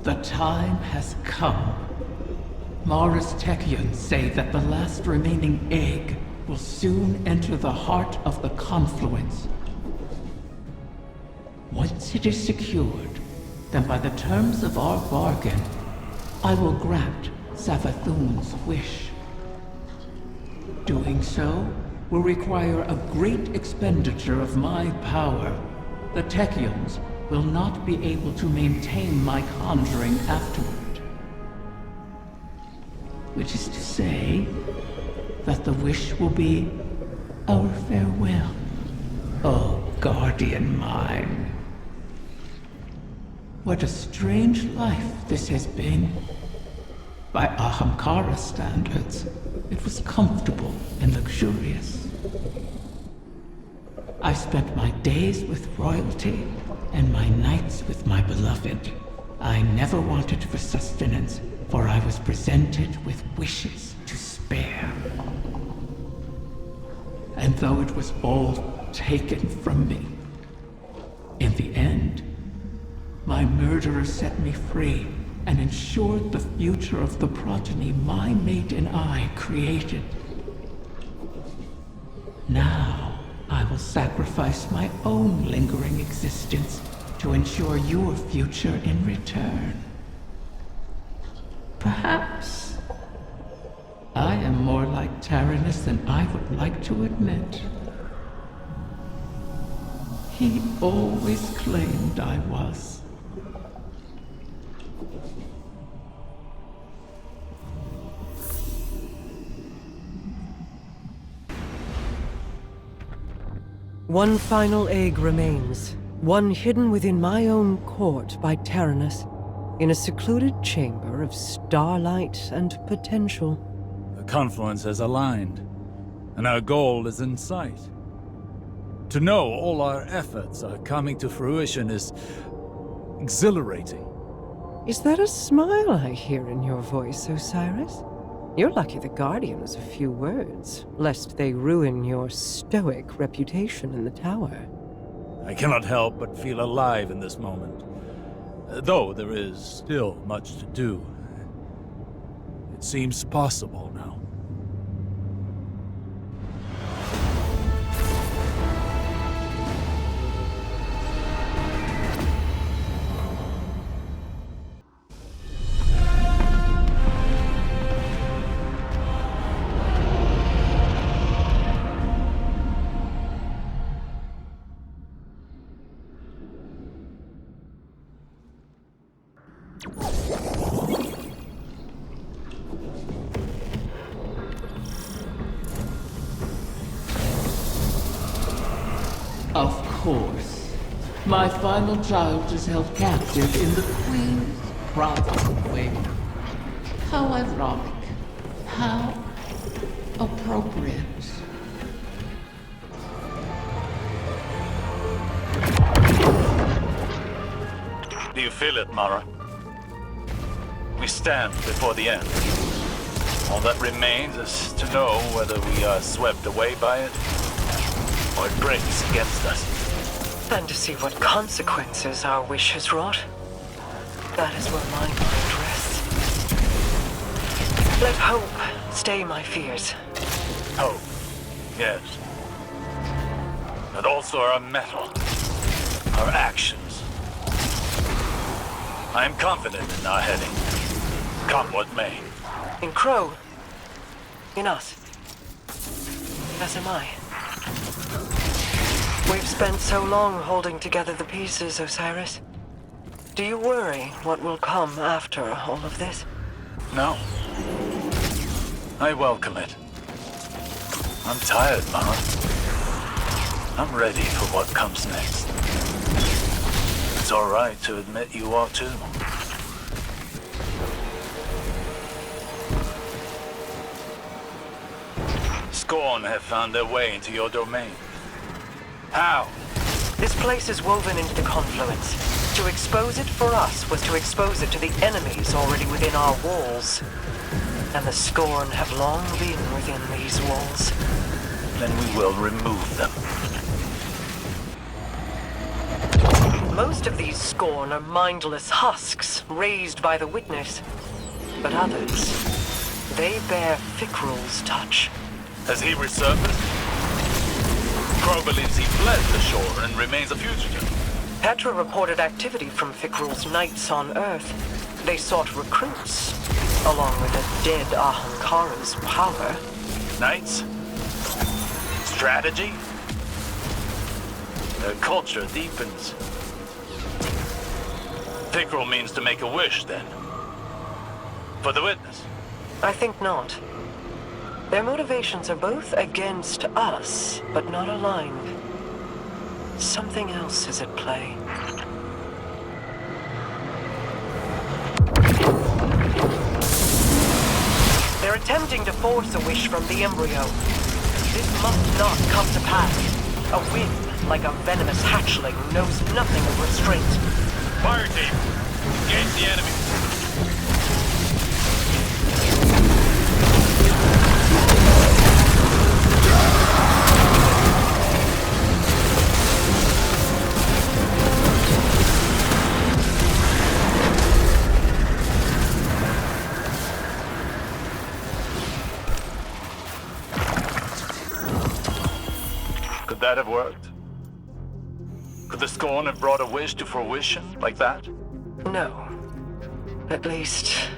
The time has come. Mara's Techians say that the last remaining egg will soon enter the heart of the confluence. Once it is secured, then by the terms of our bargain, I will grant Savathun's wish. Doing so will require a great expenditure of my power. The Techians will not be able to maintain my conjuring afterward. Which is to say, that the wish will be our farewell. Oh, guardian mine. What a strange life this has been. By Ahamkara standards, it was comfortable and luxurious. I spent my days with royalty and my nights with my beloved. I never wanted for sustenance, for I was presented with wishes to spare. And though it was all taken from me, in the end, my murderer set me free and ensured the future of the progeny my mate and I created. Now, I will sacrifice my own lingering existence to ensure your future in return. Perhaps I am more like Tyrannus than I would like to admit. He always claimed I was. One final egg remains, one hidden within my own court by Tyrannus, in a secluded chamber of starlight and potential. The confluence has aligned, and our goal is in sight. To know all our efforts are coming to fruition is exhilarating. Is that a smile I hear in your voice, Osiris? You're lucky the Guardian has a few words, lest they ruin your stoic reputation in the tower. I cannot help but feel alive in this moment. Though there is still much to do. It seems possible now. Of course. My final child is held captive in the Queen's private wing. How ironic. How appropriate. Do you feel it, Mara? We stand before the end. All that remains is to know whether we are swept away by it, or it breaks against us. And to see what consequences our wish has wrought. That is where my mind rests. Let hope stay my fears. Hope, yes. But also our mettle, our actions. I am confident in our heading, come what may. In Crow. In us. As am I. We've spent so long holding together the pieces, Osiris. Do you worry what will come after all of this? No. I welcome it. I'm tired, Mara. I'm ready for what comes next. It's all right to admit you are too. Scorn have found their way into your domain. How? This place is woven into the confluence. To expose it for us was to expose it to the enemies already within our walls. And the Scorn have long been within these walls. Then we will remove them. Most of these Scorn are mindless husks raised by the Witness. But others, they bear Fikrul's touch. Has he resurfaced? Crow believes he fled the shore and remains a fugitive. Petra reported activity from Fikrul's knights on Earth. They sought recruits, along with a dead Ahamkara's power. Knights? Strategy? Their culture deepens. Fikrul means to make a wish, then. For the Witness. I think not. Their motivations are both against us, but not aligned. Something else is at play. They're attempting to force a wish from the embryo. This must not come to pass. A wind, like a venomous hatchling, knows nothing of restraint. Fire team! Engage the enemy! Could that have worked? Could the Scorn have brought a wish to fruition like that? No. At least,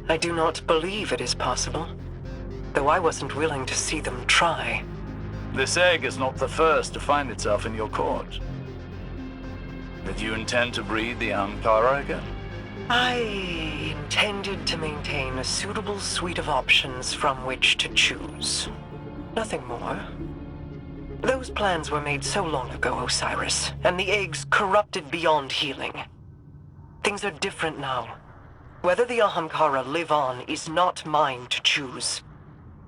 I do not believe it is possible. Though I wasn't willing to see them try. This egg is not the first to find itself in your court. Did you intend to breed the Ahamkara again? I intended to maintain a suitable suite of options from which to choose. Nothing more. Those plans were made so long ago, Osiris, and the eggs corrupted beyond healing. Things are different now. Whether the Ahamkara live on is not mine to choose.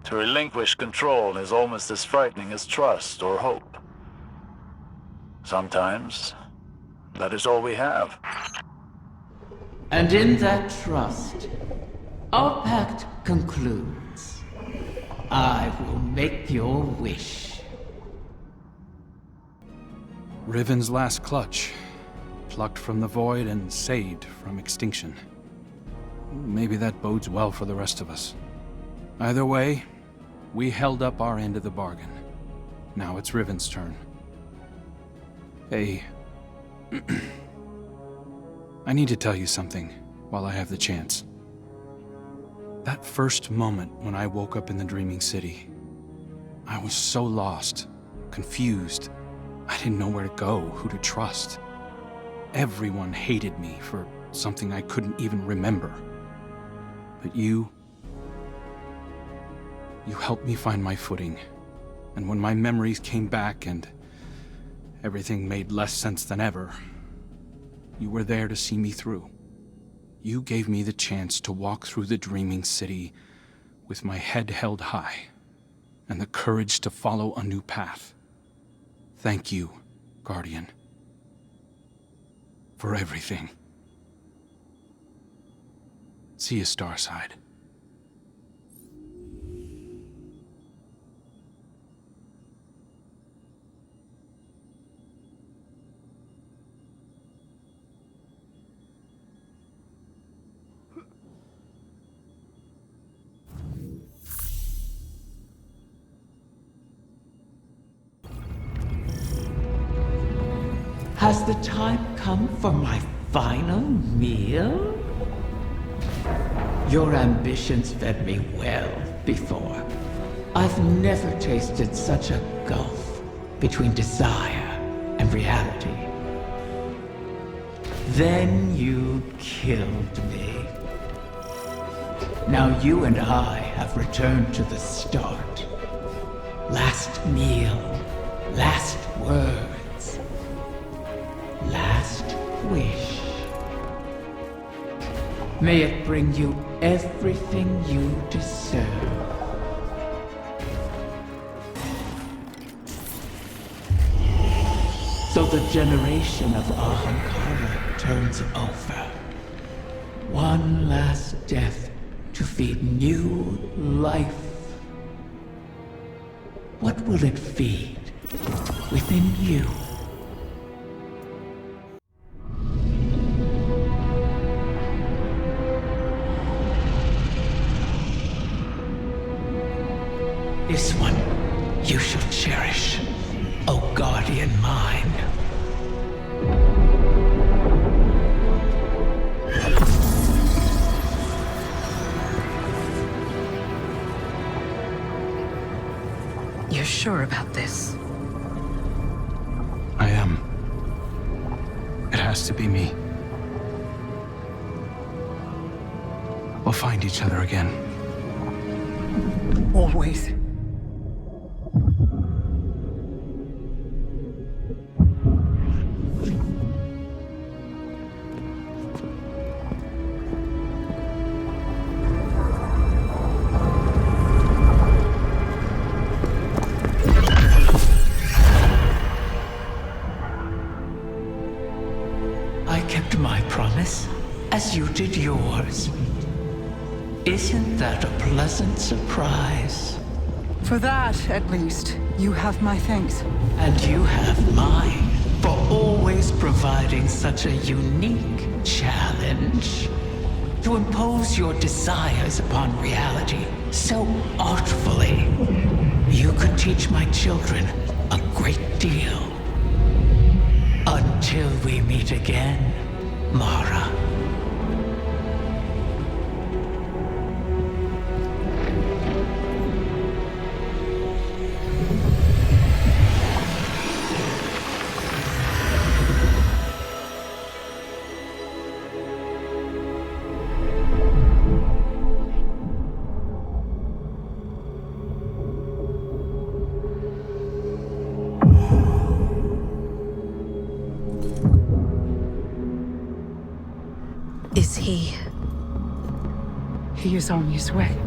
To relinquish control is almost as frightening as trust or hope. Sometimes, that is all we have. And in that trust, our pact concludes. I will make your wish. Riven's last clutch. Plucked from the void and saved from extinction. Maybe that bodes well for the rest of us. Either way, we held up our end of the bargain. Now it's Riven's turn. Hey... I need to tell you something while I have the chance. That first moment when I woke up in the Dreaming City, I was so lost, confused. I didn't know where to go, who to trust. Everyone hated me for something I couldn't even remember. But you helped me find my footing. And when my memories came back and everything made less sense than ever, you were there to see me through. You gave me the chance to walk through the Dreaming City with my head held high and the courage to follow a new path. Thank you, Guardian, for everything. See you, Starside. Has the time come for my final meal? Your ambitions fed me well before. I've never tasted such a gulf between desire and reality. Then you killed me. Now you and I have returned to the start. Last meal, last words. Last wish. May it bring you everything you deserve. So the generation of Ahamkara turns over. One last death to feed new life. What will it feed within you? is one you shall cherish, O guardian mine. You're sure about this? I am. It has to be me. We'll find each other again. Always. I kept my promise, as you did yours. Isn't that a pleasant surprise? For that, at least, you have my thanks. And you have mine for always providing such a unique challenge. To impose your desires upon reality so artfully. You could teach my children a great deal. Until we meet again, Mara. Is he? He is on his way.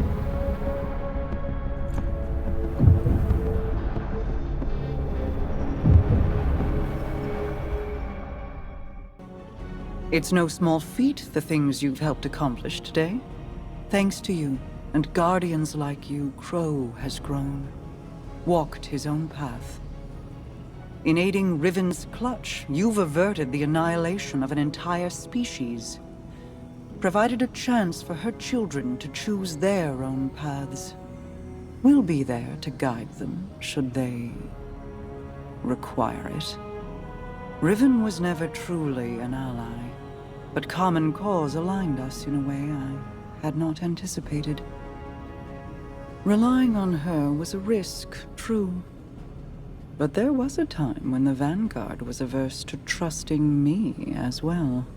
It's no small feat, the things you've helped accomplish today. Thanks to you, and guardians like you, Crow has grown. Walked his own path. In aiding Riven's clutch, you've averted the annihilation of an entire species. Provided a chance for her children to choose their own paths. We'll be there to guide them, should they require it. Riven was never truly an ally, but common cause aligned us in a way I had not anticipated. Relying on her was a risk, true. But there was a time when the Vanguard was averse to trusting me as well.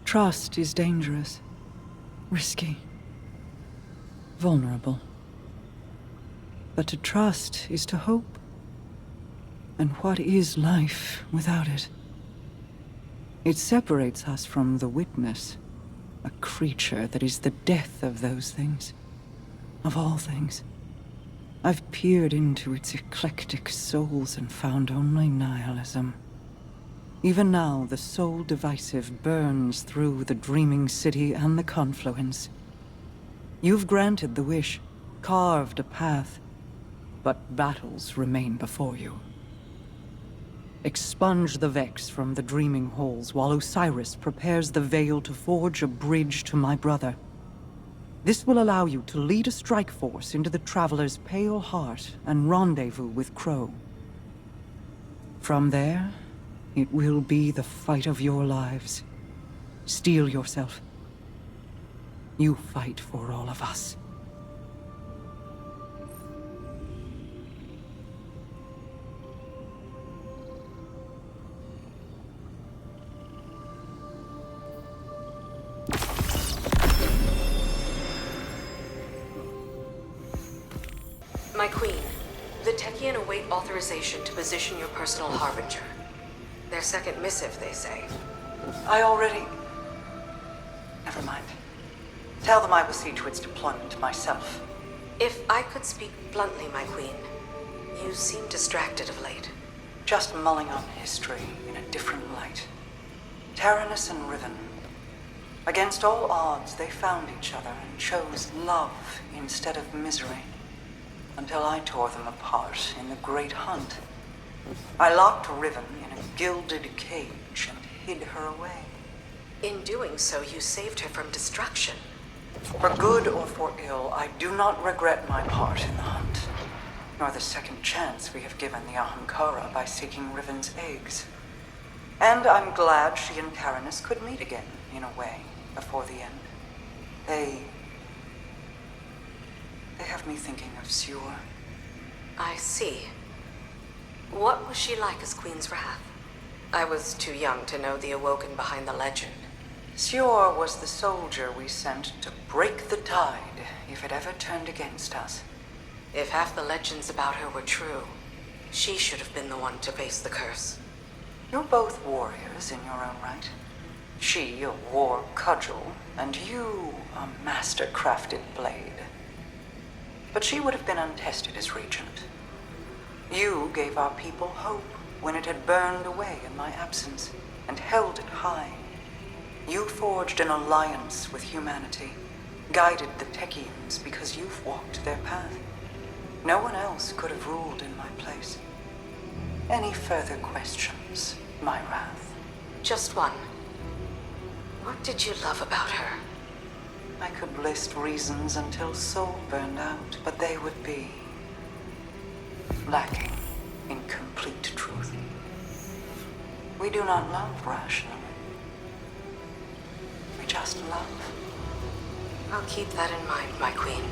Trust is dangerous, risky, vulnerable. But to trust is to hope. And what is life without it? It separates us from the witness, a creature that is the death of those things, of all things. I've peered into its eclectic souls and found only nihilism. Even now, the soul divisive burns through the dreaming city and the confluence. You've granted the wish, carved a path, but battles remain before you. Expunge the Vex from the dreaming halls while Osiris prepares the veil to forge a bridge to my brother. This will allow you to lead a strike force into the Traveler's pale heart and rendezvous with Crow. From there, it will be the fight of your lives. Steel yourself. You fight for all of us. My queen, the Techian await authorization to position your personal harbinger. Their second missive, they say. I already... Never mind. Tell them I will see to its deployment myself. If I could speak bluntly, my queen, you seem distracted of late. Just mulling on history in a different light. Taranis and Riven. Against all odds, they found each other and chose love instead of misery. Until I tore them apart in the Great Hunt. I locked Riven in a gilded cage and hid her away. In doing so, you saved her from destruction. For good or for ill, I do not regret my part in the hunt. nor the second chance we have given the Ahamkara by seeking Riven's eggs. And I'm glad she and Taranis could meet again, in a way, before the end. They have me thinking of Sior. I see. What was she like as Queen's Wrath? I was too young to know the Awoken behind the legend. Sior was the soldier we sent to break the tide if it ever turned against us. If half the legends about her were true, she should have been the one to face the curse. You're both warriors in your own right. She, a war cudgel, and you, a master-crafted blade. But she would have been untested as regent. You gave our people hope when it had burned away in my absence, and held it high. You forged an alliance with humanity, guided the Techians because you've walked their path. No one else could have ruled in my place. Any further questions, my Wrath? Just one. What did you love about her? I could list reasons until soul burned out, but they would be lacking in complete truth. We do not love rationally. We just love. I'll keep that in mind, my queen.